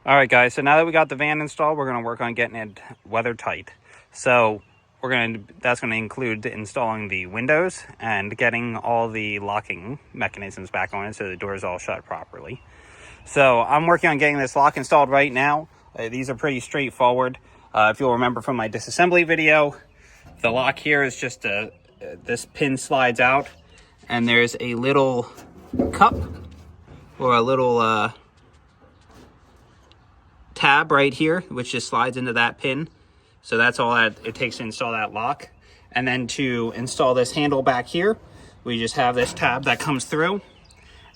All right, guys, so now that we got the van installed, we're going to work on getting it weather tight. So that's going to include installing the windows and getting all the locking mechanisms back on it so the doors all shut properly. So I'm working on getting this lock installed right now. These are pretty straightforward. If you'll remember from my disassembly video, the lock here is just this pin slides out and there's a little cup or a little tab right here, which just slides into that pin. So that's all that it takes to install that lock. And then to install this handle back here, we just have this tab that comes through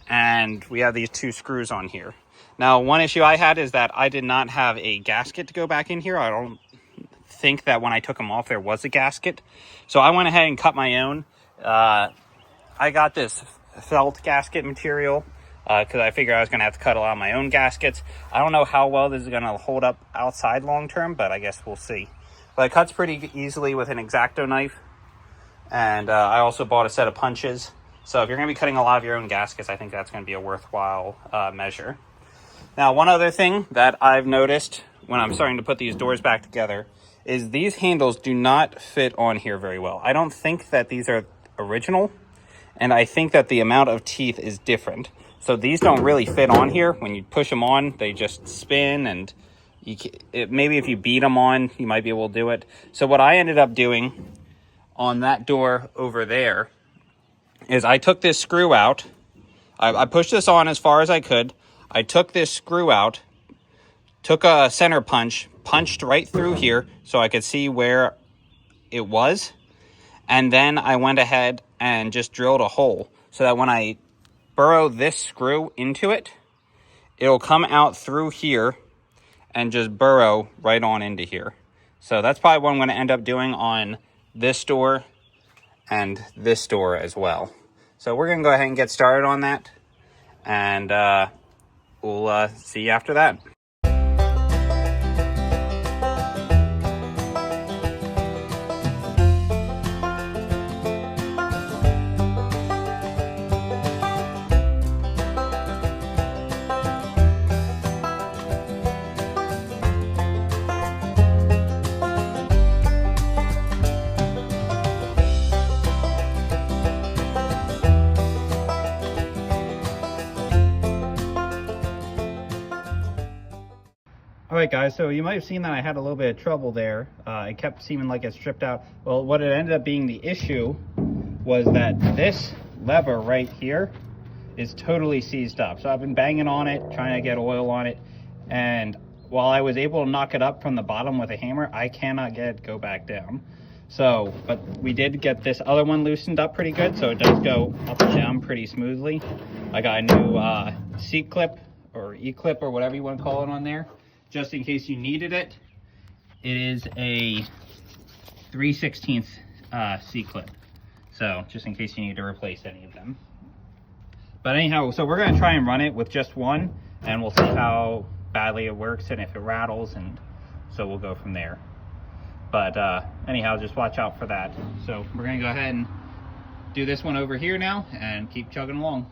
and we have these two screws on here. Now, one issue I had is that I did not have a gasket to go back in here. I don't think that when I took them off there was a gasket. So I went ahead and cut my own. I got this felt gasket material because I figured I was going to have to cut a lot of my own gaskets. I don't know how well this is going to hold up outside long term, but I guess we'll see. But it cuts pretty easily with an X-Acto knife. And I also bought a set of punches. So if you're going to be cutting a lot of your own gaskets, I think that's going to be a worthwhile measure. Now, one other thing that I've noticed when I'm starting to put these doors back together is these handles do not fit on here very well. I don't think that these are original, and I think that the amount of teeth is different. So these don't really fit on here. When you push them on, they just spin, and maybe if you beat them on, you might be able to do it. So what I ended up doing on that door over there is I took this screw out. I pushed this on as far as I could. I took this screw out, took a center punch, punched right through here so I could see where it was. And then I went ahead and just drilled a hole so that when I burrow this screw into it, it'll come out through here and just burrow right on into here. So that's probably what I'm going to end up doing on this door and this door as well. So we're going to go ahead and get started on that, and we'll see you after that. All right, guys, so you might have seen that I had a little bit of trouble there. It kept seeming like it stripped out. Well, what it ended up being the issue was that this lever right here is totally seized up. So I've been banging on it, trying to get oil on it. And while I was able to knock it up from the bottom with a hammer, I cannot get it to go back down. So, but we did get this other one loosened up pretty good, so it does go up and down pretty smoothly. I got a new C-clip or E-clip or whatever you want to call it on there, just in case you needed it. It is a 3/16 C-clip, so just in case you need to replace any of them. But anyhow, so we're going to try and run it with just one, and we'll see how badly it works and if it rattles, and so we'll go from there. But anyhow, just watch out for that. So we're going to go ahead and do this one over here now and keep chugging along.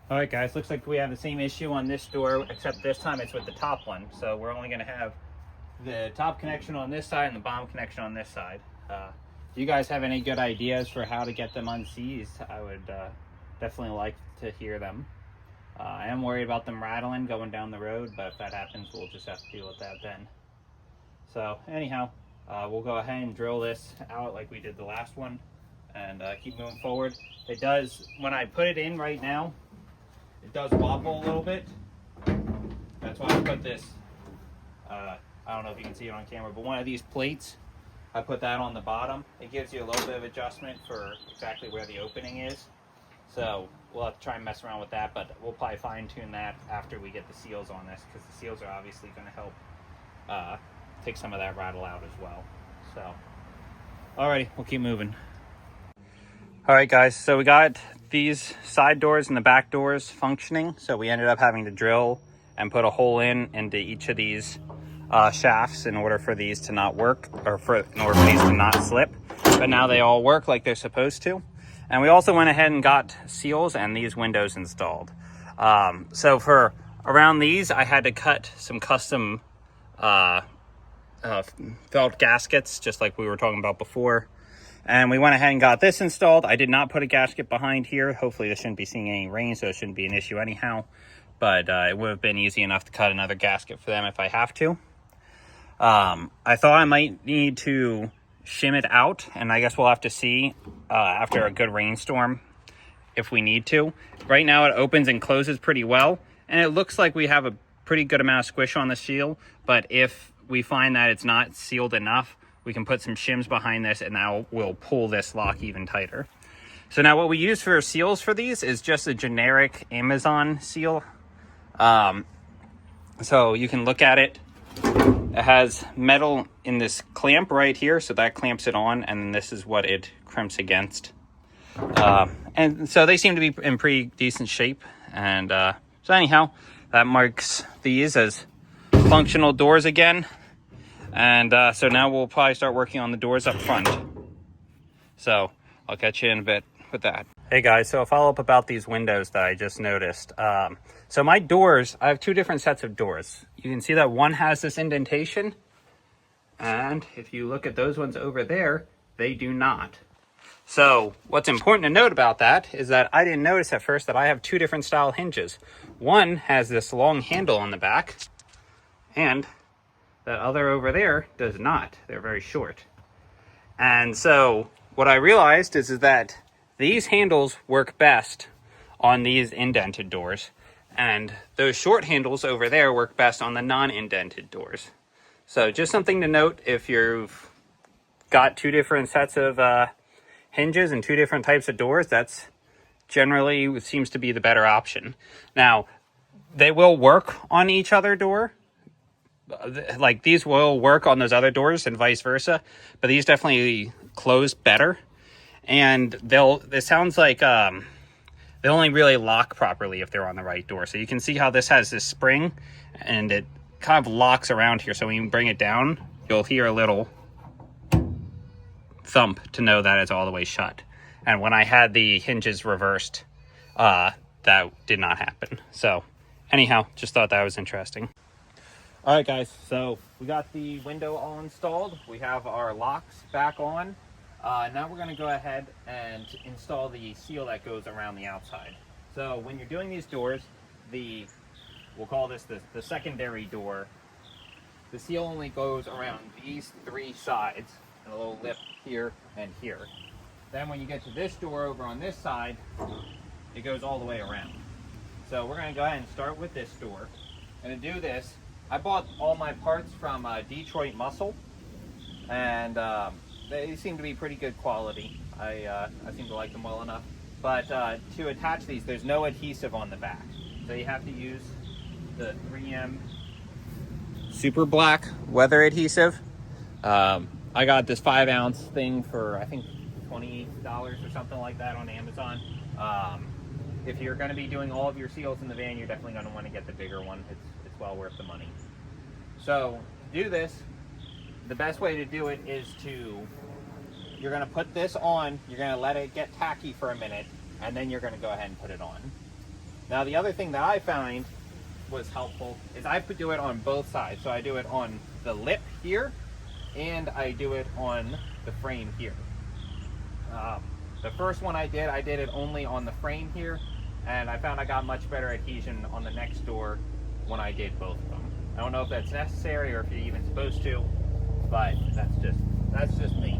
All right, guys, looks like we have the same issue on this door, except this time it's with the top one. So we're only going to have the top connection on this side and the bottom connection on this side. Do you guys have any good ideas for how to get them unseized? I would definitely like to hear them. I am worried about them rattling going down the road, but if that happens, we'll just have to deal with that then. So anyhow, we'll go ahead and drill this out like we did the last one and keep moving forward. It does, when I put it in right now, it does wobble a little bit. That's why I put this, I don't know if you can see it on camera, but one of these plates, I put that on the bottom. It gives you a little bit of adjustment for exactly where the opening is. So we'll have to try and mess around with that, but we'll probably fine tune that after we get the seals on this, because the seals are obviously going to help take some of that rattle out as well. So, alrighty, we'll keep moving. All right, guys, so we got these side doors and the back doors functioning. So we ended up having to drill and put a hole into each of these shafts in order for these to not work, or in order for these to not slip. But now they all work like they're supposed to. And we also went ahead and got seals and these windows installed. So for around these, I had to cut some custom felt gaskets, just like we were talking about before. And we went ahead and got this installed. I did not put a gasket behind here. Hopefully this shouldn't be seeing any rain, so it shouldn't be an issue anyhow. But it would have been easy enough to cut another gasket for them if I have to. I thought I might need to shim it out, and I guess we'll have to see after a good rainstorm if we need to. Right now it opens and closes pretty well, and it looks like we have a pretty good amount of squish on the seal. But if we find that it's not sealed enough, we can put some shims behind this, and that will pull this lock even tighter. So now what we use for seals for these is just a generic Amazon seal. So you can look at it. It has metal in this clamp right here, so that clamps it on, and this is what it crimps against. And so they seem to be in pretty decent shape. And so anyhow, that marks these as functional doors again. And so now we'll probably start working on the doors up front. So I'll catch you in a bit with that. Hey guys, so a follow-up about these windows that I just noticed. So my doors, I have two different sets of doors. You can see that one has this indentation, and if you look at those ones over there, they do not. So what's important to note about that is that I didn't notice at first that I have two different style hinges. One has this long handle on the back, and that other over there does not. They're very short. And so what I realized is that these handles work best on these indented doors, and those short handles over there work best on the non-indented doors. So just something to note if you've got two different sets of hinges and two different types of doors, that's generally seems to be the better option. Now, they will work on each other door. Like these will work on those other doors and vice versa, but these definitely close better. And it sounds like they only really lock properly if they're on the right door. So you can see how this has this spring and it kind of locks around here. So when you bring it down, you'll hear a little thump to know that it's all the way shut. And when I had the hinges reversed, that did not happen. So anyhow, just thought that was interesting. All right, guys, so we got the window all installed. We have our locks back on. Now we're going to go ahead and install the seal that goes around the outside. So when you're doing these doors, we'll call this the secondary door, the seal only goes around these three sides, and a little lip here and here. Then when you get to this door over on this side, it goes all the way around. So we're going to go ahead and start with this door. And to do this, I bought all my parts from Detroit Muscle, and they seem to be pretty good quality. I seem to like them well enough. But to attach these, there's no adhesive on the back. So you have to use the 3M Super Black weather adhesive. I got this 5-ounce thing for, I think, $20 or something like that on Amazon. If you're going to be doing all of your seals in the van, you're definitely going to want to get the bigger one. It's well worth the money. So to do this, the best way to do it is you're going to put this on, you're going to let it get tacky for a minute, and then you're going to go ahead and put it on. Now the other thing that I found was helpful is I do it on both sides. So I do it on the lip here, and I do it on the frame here. The first one I did it only on the frame here, and I found I got much better adhesion on the next door when I did both of them. I don't know if that's necessary or if you're even supposed to, but that's just me.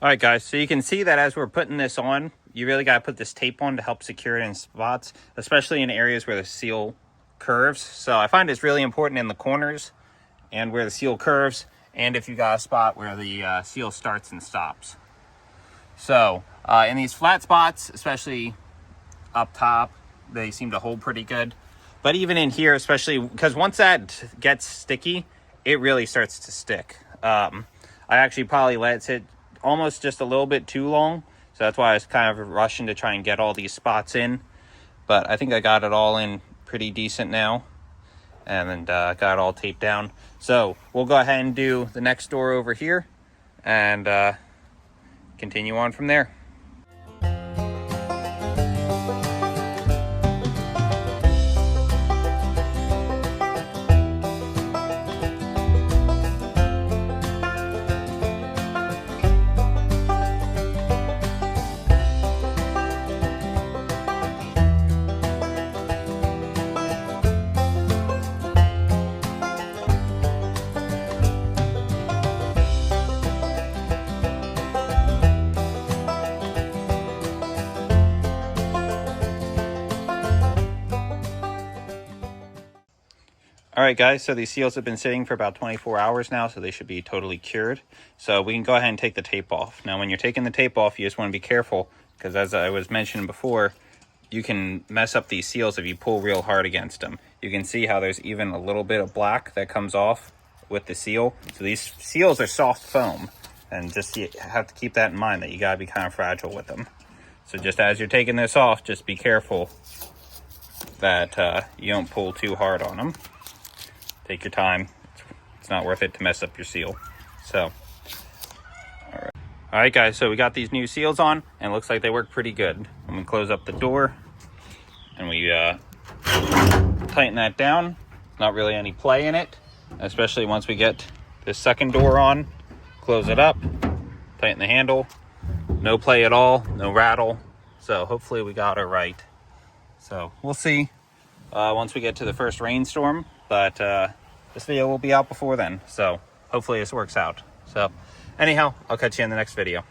All right, guys, so you can see that as we're putting this on, you really got to put this tape on to help secure it in spots, especially in areas where the seal curves. So I find it's really important in the corners and where the seal curves, and if you got a spot where the seal starts and stops. So in these flat spots, especially up top, they seem to hold pretty good. But even in here, especially because once that gets sticky, it really starts to stick. I actually probably let it sit almost just a little bit too long, so that's why I was kind of rushing to try and get all these spots in. But I think I got it all in pretty decent now, and then got it all taped down. So we'll go ahead and do the next door over here and continue on from there. All right, guys, so these seals have been sitting for about 24 hours now, so they should be totally cured. So we can go ahead and take the tape off. Now, when you're taking the tape off, you just want to be careful, because as I was mentioning before, you can mess up these seals if you pull real hard against them. You can see how there's even a little bit of black that comes off with the seal. So these seals are soft foam, and just you have to keep that in mind, that you got to be kind of fragile with them. So just as you're taking this off, just be careful that you don't pull too hard on them. Take your time. It's not worth it to mess up your seal. So, all right, guys, so we got these new seals on, and it looks like they work pretty good. I'm gonna close up the door, and we tighten that down. Not really any play in it, especially once we get this second door on. Close it up, tighten the handle. No play at all, no rattle. So hopefully we got it right. So we'll see once we get to the first rainstorm, but this video will be out before then, so hopefully this works out. So anyhow, I'll catch you in the next video.